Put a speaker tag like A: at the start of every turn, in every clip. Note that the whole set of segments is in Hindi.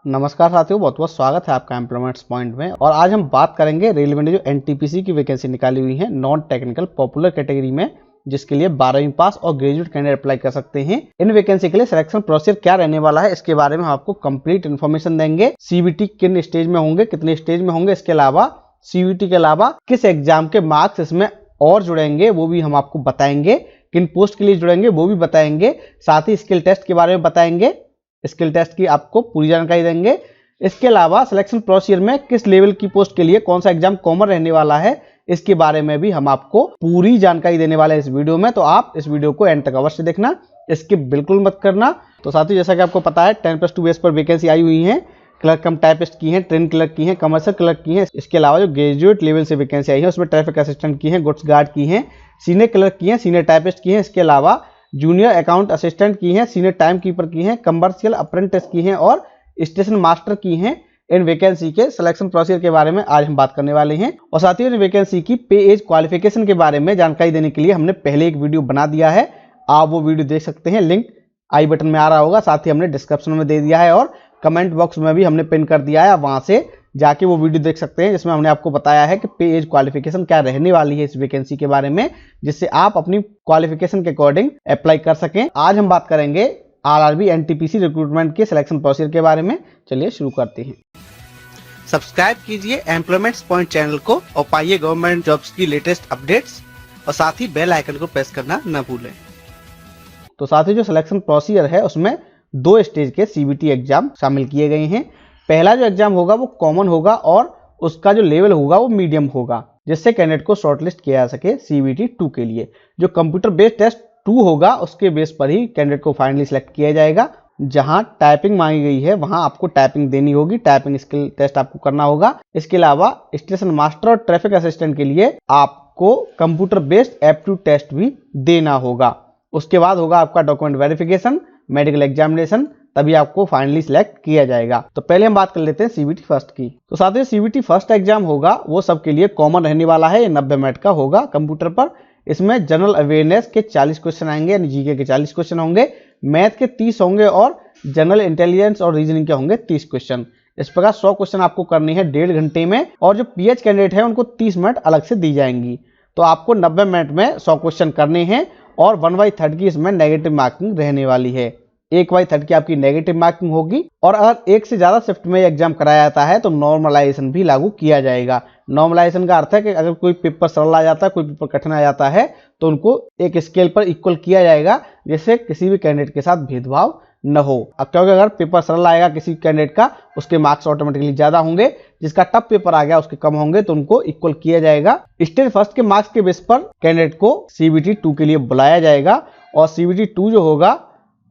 A: नमस्कार साथियों, बहुत बहुत स्वागत है आपका एम्प्लॉयमेंट्स पॉइंट में। और आज हम बात करेंगे रेलवे ने जो एनटीपीसी की वैकेंसी निकाली हुई है नॉन टेक्निकल पॉपुलर कैटेगरी में, जिसके लिए 12वीं पास और ग्रेजुएट कैंडिडेट अप्लाई कर सकते हैं। इन वैकेंसी के लिए सिलेक्शन प्रोसीजर क्या रहने वाला है, इसके बारे में हम आपको कंप्लीट इन्फॉर्मेशन देंगे। सीबीटी किन स्टेज में होंगे, कितने स्टेज में होंगे, इसके अलावा सीबीटी के अलावा किस एग्जाम के मार्क्स इसमें और जुड़ेंगे वो भी हम आपको बताएंगे, किन पोस्ट के लिए जुड़ेंगे वो भी बताएंगे, साथ ही स्किल टेस्ट के बारे में बताएंगे, स्किल टेस्ट की आपको पूरी जानकारी देंगे। इसके अलावा सिलेक्शन प्रोसीजर में किस लेवल की पोस्ट के लिए कौन सा एग्जाम कॉमन रहने वाला है, इसके बारे में भी हम आपको पूरी जानकारी देने वाले हैं इस वीडियो में। तो आप इस वीडियो को एंड तक अवश्य देखना, स्किप बिल्कुल मत करना। तो साथियों, जैसा कि आपको पता है 10+2 बेस पर वैकेंसी आई हुई है। क्लर्क कम टाइपिस्ट की है, ट्रेन क्लर्क की है, कमर्शियल क्लर्क की है। इसके अलावा जो ग्रेजुएट लेवल से वैकेंसी आई है उसमें ट्रैफिक असिस्टेंट की है, गुड्स गार्ड की है, सीनियर क्लर्क की है, सीनियर टाइपिस्ट की है। इसके अलावा जूनियर अकाउंट असिस्टेंट की है, सीनियर टाइम कीपर की है, कमर्शियल अप्रेंटिस की है और स्टेशन मास्टर की हैं। इन वैकेंसी के सिलेक्शन प्रोसीजर के बारे में आज हम बात करने वाले हैं। और साथियों, इन वैकेंसी की पे एज क्वालिफिकेशन के बारे में जानकारी देने के लिए हमने पहले एक वीडियो बना दिया है, आप वो वीडियो देख सकते हैं, लिंक आई बटन में आ रहा होगा, साथ ही हमने डिस्क्रिप्शन में दे दिया है और कमेंट बॉक्स में भी हमने पिन कर दिया है, वहां से जाके वो वीडियो देख सकते हैं, जिसमें हमने आपको बताया है कि पे एज क्वालिफिकेशन क्या रहने वाली है इस वैकेंसी के बारे में, जिससे आप अपनी क्वालिफिकेशन के अकॉर्डिंग अप्लाई कर सकें। आज हम बात करेंगे आरआरबी एनटीपीसी रिक्रूटमेंट के सिलेक्शन प्रोसीजर के बारे में। चलिए शुरू करते हैं।
B: सब्सक्राइब कीजिए एम्प्लॉयमेंट्स पॉइंट चैनल को और पाइए गवर्नमेंट जॉब्स की लेटेस्ट अपडेट्स, और साथ ही बेल आइकन को प्रेस करना न भूलें।
A: तो साथियों, जो सिलेक्शन प्रोसीजर है उसमें 2 स्टेज के सीबीटी एग्जाम शामिल किए गए हैं। पहला जो एग्जाम होगा वो कॉमन होगा और उसका जो लेवल होगा वो मीडियम होगा, जिससे कैंडिडेट को शॉर्टलिस्ट किया जा सके सीबीटी 2 के लिए। जो कंप्यूटर बेस्ड टेस्ट 2 होगा उसके बेस पर ही कैंडिडेट को फाइनली सिलेक्ट किया जाएगा। जहां टाइपिंग मांगी गई है वहां आपको टाइपिंग देनी होगी, टाइपिंग स्किल टेस्ट आपको करना होगा। इसके अलावा स्टेशन मास्टर और ट्रैफिक असिस्टेंट के लिए आपको कंप्यूटर बेस्ड एप्टीट्यूड टेस्ट भी देना होगा। उसके बाद होगा आपका डॉक्यूमेंट वेरिफिकेशन, मेडिकल एग्जामिनेशन, तभी आपको फाइनली सिलेक्ट किया जाएगा। तो पहले हम बात कर लेते हैं सीबीटी फर्स्ट की। तो साथियों, सीबीटी फर्स्ट एग्जाम होगा वो सबके लिए कॉमन रहने वाला है। ये 90 मिनट का होगा कंप्यूटर पर। इसमें जनरल अवेयरनेस के 40 क्वेश्चन आएंगे, यानी जीके के 40 क्वेश्चन होंगे, मैथ के 30 होंगे और जनरल इंटेलिजेंस और रीजनिंग के होंगे 30 क्वेश्चन। इस प्रकार 100 क्वेश्चन आपको करने हैं 1.5 घंटे में, और जो पीएच कैंडिडेट है उनको 30 मिनट अलग से दी जाएंगी। तो आपको 90 मिनट में 100 क्वेश्चन करने हैं और 1/3 की इसमें नेगेटिव मार्किंग रहने वाली है। 1/3 की आपकी नेगेटिव मार्किंग होगी। और अगर एक से ज्यादा शिफ्ट में एग्जाम कराया जाता है तो नॉर्मलाइजेशन भी लागू किया जाएगा। नॉर्मलाइजेशन का अर्थ है कि अगर कोई पेपर सरल आ जाता है, कोई पेपर कठिन आ जाता है, तो उनको एक स्केल पर इक्वल किया जाएगा, जिससे किसी भी कैंडिडेट के साथ भेदभाव न हो। अब क्योंकि अगर पेपर सरल आएगा किसी कैंडिडेट का, उसके मार्क्स ऑटोमेटिकली ज्यादा होंगे, जिसका टफ पेपर आ गया उसके कम होंगे, तो उनको इक्वल किया जाएगा। स्टेज फर्स्ट के मार्क्स के बेस पर कैंडिडेट को सीबीटी 2 के लिए बुलाया जाएगा, और सीबीटी 2 जो होगा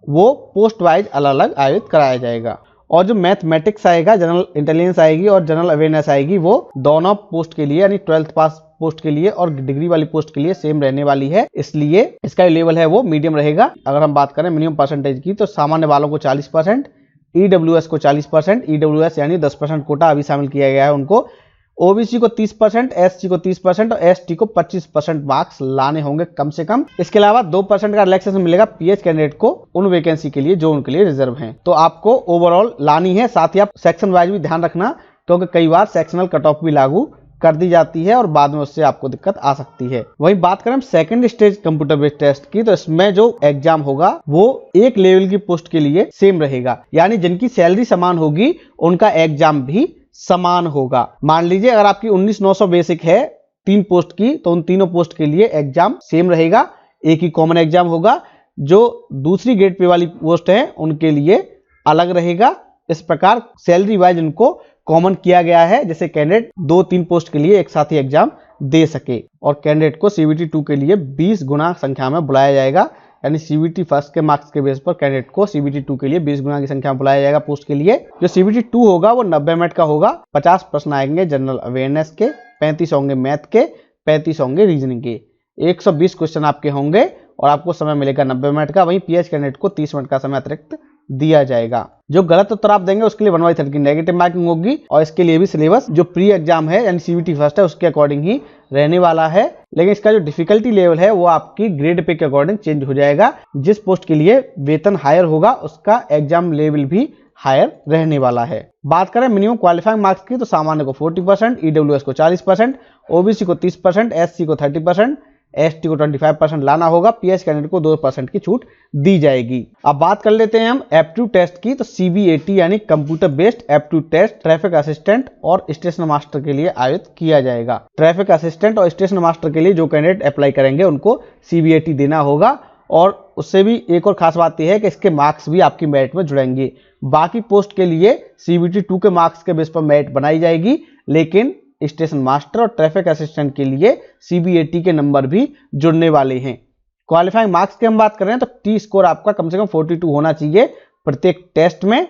A: वो पोस्ट वाइज अलग अलग आयोजित कराया जाएगा। और जो मैथमेटिक्स आएगा, जनरल इंटेलिजेंस आएगी और जनरल अवेयरनेस आएगी, वो दोनों पोस्ट के लिए यानी 12th पास पोस्ट के लिए और डिग्री वाली पोस्ट के लिए सेम रहने वाली है, इसलिए इसका लेवल है वो मीडियम रहेगा। अगर हम बात करें मिनिमम परसेंटेज की, तो सामान्य वालों को 40%, ईडब्ल्यूएस को 40%, ईडब्ल्यूएस यानी 10% कोटा अभी शामिल किया गया है उनको, ओबीसी को 30%, एससी को 30% और एसटी को 25% मार्क्स लाने होंगे कम से कम। इसके अलावा 2% का रिलैक्सेशन मिलेगा पीएच कैंडिडेट को उन वैकेंसी के लिए जो उनके लिए रिजर्व हैं। तो आपको ओवरऑल लानी है। साथ ही आप सेक्शन वाइज भी ध्यान रखना, क्योंकि कई बार सेक्शनल कट ऑफ भी लागू कर दी जाती है और बाद में उससे आपको दिक्कत आ सकती है। वहीं बात करें second stage computer based test की, तो इसमें जो एग्जाम होगा वो एक लेवल की पोस्ट के लिए सेम रहेगा, यानी जिनकी सैलरी समान होगी उनका एग्जाम भी समान होगा। मान लीजिए अगर आपकी 19,900 बेसिक है 3 पोस्ट की, तो उन तीनों पोस्ट के लिए एग्जाम सेम रहेगा, एक ही कॉमन एग्जाम होगा। जो दूसरी ग्रेड पे वाली पोस्ट है उनके लिए अलग रहेगा। इस प्रकार सैलरी वाइज इनको कॉमन किया गया है, जैसे कैंडिडेट 2-3 पोस्ट के लिए एक साथ ही एग्जाम दे सके। और कैंडिडेट को सीबीटी 2 के लिए 20 गुना संख्या में बुलाया जाएगा, यानी सीबीटी फर्स्ट के मार्क्स के बेस पर कैंडिडेट को सीबीटी 2 के लिए 20 गुना की संख्या में बुलाया जाएगा पोस्ट के लिए। जो सीबीटी 2 होगा वो 90 मिनट का होगा। 50 प्रश्न आएंगे जनरल अवेयरनेस के, 35 होंगे मैथ के, 35 होंगे रीजनिंग के, 120 क्वेश्चन आपके होंगे और आपको समय मिलेगा 90 मिनट का। वहीं पीएच कैंडिडेट को 30 मिनट का समय अतिरिक्त दिया जाएगा। जो गलत उत्तर आप देंगे उसके लिए 1/3 की नेगेटिव मार्किंग होगी, और इसके लिए भी सिलेबस जो प्री एग्जाम है यानी सीबीटी फर्स्ट है उसके अकॉर्डिंग ही रहने वाला है। लेकिन इसका जो डिफिकल्टी लेवल है वो आपकी ग्रेड पे के अकॉर्डिंग चेंज हो जाएगा। जिस पोस्ट के लिए वेतन हायर होगा उसका एग्जाम लेवल भी हायर रहने वाला है। बात करें मिनिमम क्वालिफाइंग मार्क्स की तो सामान्य को 40%, ईडब्ल्यूएस को 40%, ओबीसी को 30%, एससी को 30%, एसटी को 25% लाना होगा। पीएच कैंडिडेट को 2% की छूट दी जाएगी। अब बात कर लेते हैं हम एप्टीट्यूड टेस्ट की तो सीबीएटी यानी computer based aptitude test traffic assistant और स्टेशन मास्टर के लिए आयोजित किया जाएगा। ट्रैफिक असिस्टेंट और स्टेशन मास्टर के लिए जो कैंडिडेट अप्लाई करेंगे उनको सीबीएटी देना होगा। और उससे भी एक और खास बात यह है कि इसके मार्क्स भी आपकी मेरिट में जुड़ेंगे। बाकी पोस्ट के लिए सीबीटी 2 के मार्क्स के बेस पर मेरिट बनाई जाएगी, लेकिन स्टेशन मास्टर और ट्रैफिक असिस्टेंट के लिए सीबीएटी के नंबर भी जुड़ने वाले हैं। क्वालिफाइंग मार्क्स की हम बात करें तो टी स्कोर आपका कम से कम 42 होना चाहिए प्रत्येक टेस्ट में,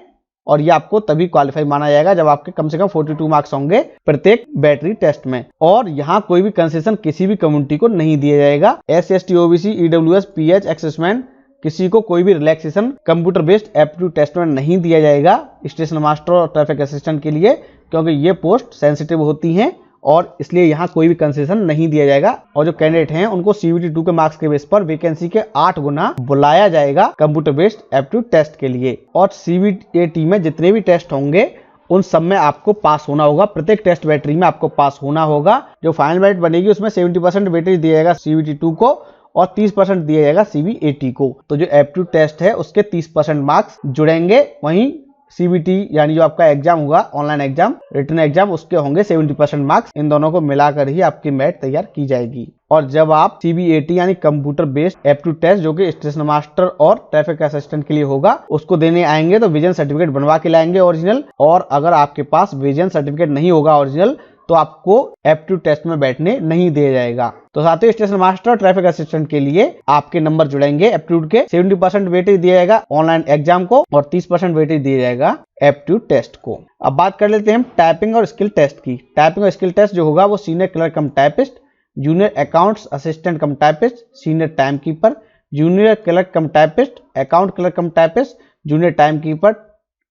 A: और ये आपको तभी क्वालिफाई माना जाएगा जब आपके कम से कम 42 मार्क्स होंगे प्रत्येक बैटरी टेस्ट में। और यहाँ कोई भी कंसेशन किसी भी कम्युनिटी को नहीं दिया जाएगा। SC/ST, OBC, ईडब्ल्यूएस, पीएच, एक्सेसमैन किसी को कोई भी relaxation computer based aptitude test में नहीं दिया जाएगा स्टेशन मास्टर और ट्रैफिक असिस्टेंट के लिए, क्योंकि ये पोस्ट सेंसिटिव होती हैं और इसलिए यहाँ कोई भी कंसेशन नहीं दिया जाएगा। और जो कैंडिडेट हैं उनको सीबीटी 2 के मार्क्स के बेस पर वैकेंसी के 8 गुना बुलाया जाएगा कंप्यूटर बेस्ड एप्टीट्यूड टेस्ट के लिए। और सीबीटी में जितने भी टेस्ट होंगे उन सब में आपको पास होना होगा। प्रत्येक टेस्ट बैटरी में आपको पास होना होगा। जो फाइनल मेरिट बनेगी उसमें 70% वेटेज दिया जाएगा सीबीटी 2 को और 30% दिया जाएगा सीबीएटी को। तो जो एप्टीट्यूड टेस्ट है उसके 30% मार्क्स जुड़ेंगे। वहीं सीबीटी यानी जो आपका एग्जाम होगा ऑनलाइन एग्जाम, रिटन एग्जाम, उसके होंगे 70% मार्क्स। इन दोनों को मिलाकर ही आपकी मेरिट तैयार की जाएगी। और जब आप सीबीएटी यानी कंप्यूटर बेस्ड एप्टीट्यूड टेस्ट जो कि स्टेशन मास्टर और ट्रैफिक असिस्टेंट के लिए होगा उसको देने आएंगे तो विजन सर्टिफिकेट बनवा के लाएंगे ओरिजिनल। और अगर आपके पास विजन सर्टिफिकेट नहीं होगा ओरिजिनल तो आपको एप्टीट्यूड टेस्ट में बैठने नहीं दिया जाएगा। तो साथ ही स्टेशन मास्टर और ट्रैफिक असिस्टेंट के लिए आपके नंबर जुड़ेंगे एप्टीट्यूड के। 70% वेटेज दिया जाएगा ऑनलाइन एग्जाम को और 30% वेटेज दिया जाएगा एप्टीट्यूड टेस्ट को। अब बात कर लेते हैं हम टाइपिंग और स्किल टेस्ट की। टाइपिंग और स्किल टेस्ट जो होगा वो सीनियर क्लर्क कम टाइपिस्ट, जूनियर अकाउंट्स असिस्टेंट कम typist, senior time keeper, junior clerk कम टाइपिस्ट, अकाउंट क्लर्क कम टाइपिस्ट, जूनियर टाइम कीपर,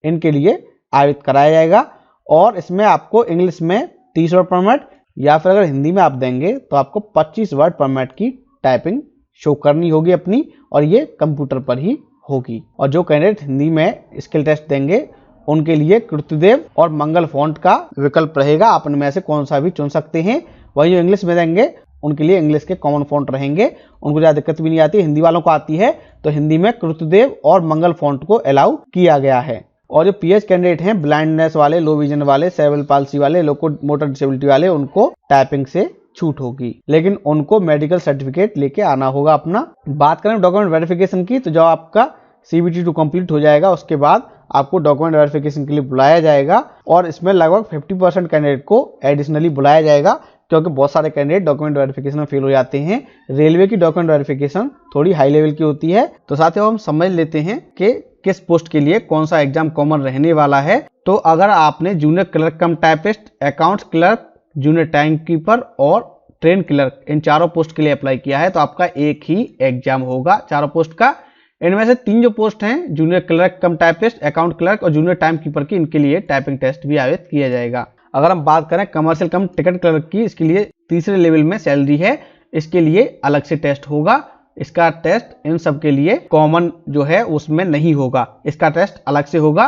A: इनके लिए आयोजित कराया जाएगा। और इसमें आपको इंग्लिश में 30 वर्ड पर मिनट या फिर अगर हिंदी में आप देंगे तो आपको 25 वर्ड पर मिनट की टाइपिंग शो करनी होगी अपनी, और ये कंप्यूटर पर ही होगी। और जो कैंडिडेट हिंदी में स्किल टेस्ट देंगे उनके लिए कृतिदेव और मंगल फॉन्ट का विकल्प रहेगा, आप इनमें से कौन सा भी चुन सकते हैं। वहीं जो इंग्लिश में देंगे उनके लिए इंग्लिश के कॉमन फॉन्ट रहेंगे, उनको ज़्यादा दिक्कत भी नहीं आती। हिंदी वालों को आती है तो हिंदी में कृतिदेव और मंगल फॉन्ट को अलाउ किया गया है। और जो पीएच कैंडिडेट हैं ब्लाइंडनेस वाले, लो विजन वाले, सेरेब्रल पाल्सी वाले, लोकोमोटर डिसेबिलिटी वाले, उनको टाइपिंग से छूट होगी, लेकिन उनको मेडिकल सर्टिफिकेट लेके आना होगा अपना। बात करें डॉक्यूमेंट वेरिफिकेशन की तो जब आपका सीबीटी 2 कंप्लीट हो जाएगा उसके बाद आपको डॉक्यूमेंट वेरिफिकेशन के लिए बुलाया जाएगा। और इसमें लगभग 50% कैंडिडेट को एडिशनली बुलाया जाएगा, क्योंकि बहुत सारे कैंडिडेट डॉक्यूमेंट वेरिफिकेशन में फेल हो जाते हैं। रेलवे की डॉक्यूमेंट वेरिफिकेशन थोड़ी हाई लेवल की होती है। तो साथ ही हम समझ लेते हैं कि किस पोस्ट के लिए कौन सा एग्जाम कॉमन रहने वाला है। तो अगर आपने जूनियर क्लर्क कम typist, accounts clerk, junior time keeper और ट्रेन क्लर्क इन चारों पोस्ट के लिए अप्लाई किया है तो आपका एक ही एग्जाम होगा चारों पोस्ट का। इनमें से 3 जो पोस्ट हैं जूनियर क्लर्क कम टाइपिस्ट, अकाउंट क्लर्क और जूनियर टाइम कीपर की, इनके लिए टाइपिंग टेस्ट भी आयोजित किया जाएगा। अगर हम बात करें कमर्शियल कम टिकट क्लर्क की, इसके लिए तीसरे लेवल में सैलरी है, इसके लिए अलग से टेस्ट होगा। इसका टेस्ट इन सब के लिए कॉमन जो है उसमें नहीं होगा, इसका टेस्ट अलग से होगा।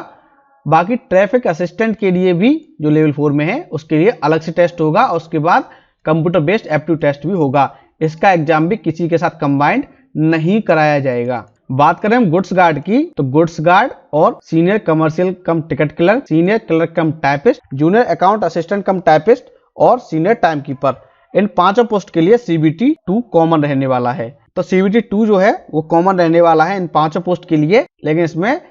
A: बाकी ट्रैफिक असिस्टेंट के लिए भी जो लेवल 4 में है उसके लिए अलग से टेस्ट होगा और उसके बाद कंप्यूटर बेस्ड एप्टीट्यूड टेस्ट भी होगा। इसका एग्जाम भी किसी के साथ कंबाइंड नहीं कराया जाएगा। बात करें हम गुड्स गार्ड की तो गुड्स गार्ड और सीनियर कमर्शियल कम टिकट क्लर्क, सीनियर क्लर्क कम टाइपिस्ट, जूनियर अकाउंट असिस्टेंट कम टाइपिस्ट और सीनियर टाइम कीपर, इन 5 पोस्ट के लिए सीबीटी 2 कॉमन रहने वाला है। तो सीबीटी 2 जो है वो कॉमन रहने वाला है इन 5 पोस्ट के लिए। लेकिन इसमें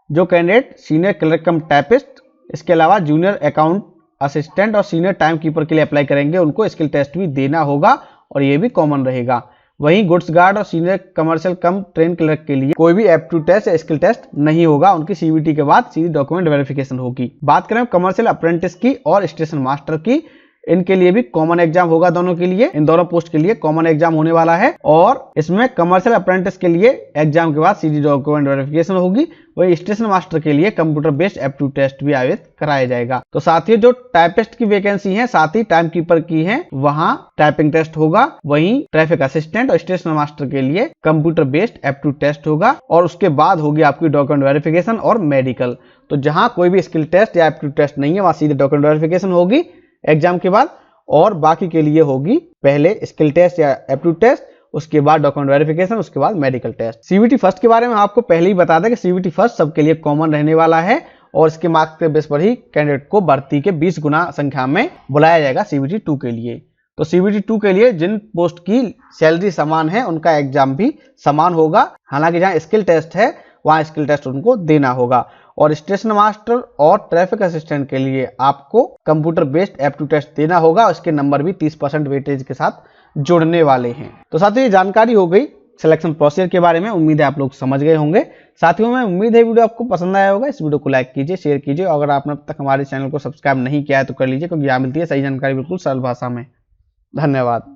A: जो कैंडिडेट सीनियर क्लर्क कम टाइपिस्ट, इसके अलावा जूनियर अकाउंट असिस्टेंट और सीनियर टाइम कीपर के लिए अप्लाई करेंगे उनको स्किल टेस्ट भी देना होगा और ये भी कॉमन रहेगा। वहीं गुड्स गार्ड और सीनियर कमर्शियल कम ट्रेन क्लर्क के लिए कोई भी एप्टीट्यूड टेस्ट या स्किल टेस्ट नहीं होगा, उनकी सीबीटी के बाद सीधी डॉक्यूमेंट वेरिफिकेशन होगी। बात करें कमर्शियल अप्रेंटिस की और स्टेशन मास्टर की, इनके लिए भी कॉमन एग्जाम होगा। दोनों के लिए, इन दोनों पोस्ट के लिए कॉमन एग्जाम होने वाला है। और इसमें कमर्शियल अप्रेंटिस के लिए एग्जाम के बाद सीडी डॉक्यूमेंट वेरिफिकेशन होगी। वही स्टेशन मास्टर के लिए कंप्यूटर बेस्ड एप्टीट्यूड टेस्ट भी आयोजित कराया जाएगा। तो साथियों, जो टाइपिस्ट की वैकेंसी है, साथ ही टाइम कीपर की है, वहां टाइपिंग टेस्ट होगा। वहीं ट्रैफिक असिस्टेंट और स्टेशन मास्टर के लिए कंप्यूटर बेस्ड एप्टीट्यूड टेस्ट होगा। और उसके बाद होगी आपकी डॉक्यूमेंट वेरिफिकेशन और मेडिकल। तो जहां कोई भी स्किल टेस्ट या एप्टीट्यूड टेस्ट नहीं है, वहां सीधे डॉक्यूमेंट वेरिफिकेशन होगी एग्जाम के बाद। और बाकी के लिए होगी पहले स्किल टेस्ट या एप्टीट्यूड टेस्ट, उसके बाद डॉक्यूमेंट वेरिफिकेशन, उसके बाद मेडिकल टेस्ट। सीबीटी फर्स्ट के बारे में आपको पहले ही बता दें कि सीबीटी फर्स्ट सबके लिए कॉमन रहने वाला है और इसके मार्क्स के बेस पर ही कैंडिडेट को भर्ती के 20 गुना संख्या में बुलाया जाएगा सीबीटी 2 के लिए। तो सीबीटी 2 के लिए जिन पोस्ट की सैलरी समान है, उनका एग्जाम भी समान होगा। हालांकि जहां स्किल टेस्ट है, वहां स्किल टेस्ट उनको देना होगा। और स्टेशन मास्टर और ट्रैफिक असिस्टेंट के लिए आपको कंप्यूटर बेस्ड एप्टीट्यूड टेस्ट देना होगा। इसके नंबर भी 30% वेटेज के साथ जुड़ने वाले हैं। तो साथियों, ये जानकारी हो गई सिलेक्शन प्रोसीजर के बारे में। उम्मीद है आप लोग समझ गए होंगे। साथियों, में उम्मीद है वीडियो आपको पसंद आया होगा। इस वीडियो को लाइक कीजिए, शेयर कीजिए। अगर आपने अब तक हमारे चैनल को सब्सक्राइब नहीं किया है तो कर लीजिए, क्योंकि यहाँ मिलती है सही जानकारी बिल्कुल सरल भाषा में। धन्यवाद।